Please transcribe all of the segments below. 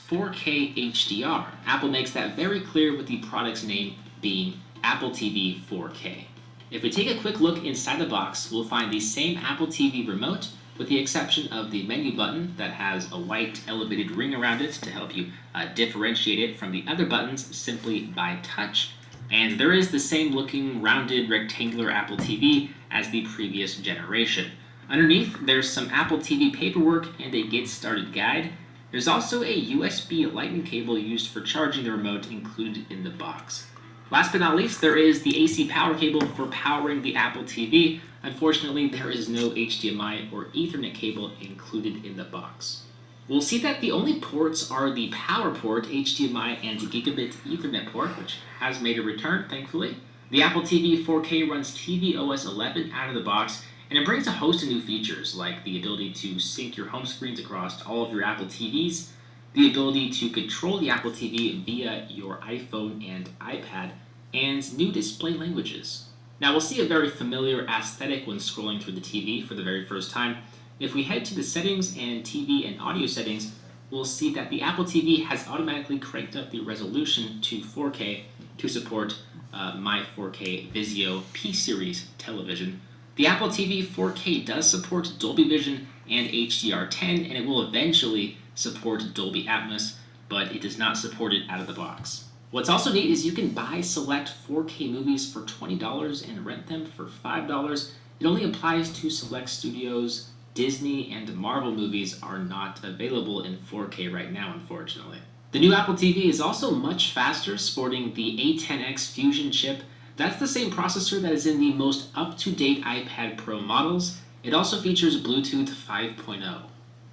4K HDR. Apple makes that very clear with the product's name being Apple TV 4K. If we take a quick look inside the box, we'll find the same Apple TV remote with the exception of the menu button that has a white elevated ring around it to help you differentiate it from the other buttons simply by touch. And there is the same looking rounded rectangular Apple TV as the previous generation. Underneath, there's some Apple TV paperwork and a get started guide. There's also a USB lightning cable used for charging the remote included in the box. Last but not least, there is the AC power cable for powering the Apple TV. Unfortunately, there is no HDMI or Ethernet cable included in the box. We'll see that the only ports are the power port, HDMI, and gigabit Ethernet port, which has made a return, thankfully. The Apple TV 4K runs tvOS 11 out of the box, and it brings a host of new features, like the ability to sync your home screens across all of your Apple TVs, the ability to control the Apple TV via your iPhone and iPad, and new display languages. Now we'll see a very familiar aesthetic when scrolling through the TV for the very first time. If we head to the settings and TV and audio settings, we'll see that the Apple TV has automatically cranked up the resolution to 4K to support my 4K Vizio P-Series television. The Apple TV 4K does support Dolby Vision and HDR10, and it will eventually support Dolby Atmos, but it does not support it out of the box. What's also neat is you can buy select 4K movies for $20 and rent them for $5. It only applies to select studios. Disney and Marvel movies are not available in 4K right now, unfortunately. The new Apple TV is also much faster, sporting the A10X Fusion chip. That's the same processor that is in the most up-to-date iPad Pro models. It also features Bluetooth 5.0.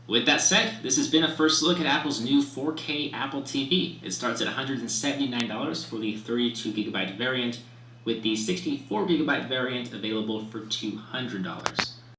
With that said, this has been a first look at Apple's new 4K Apple TV. It starts at $179 for the 32GB variant, with the 64GB variant available for $200.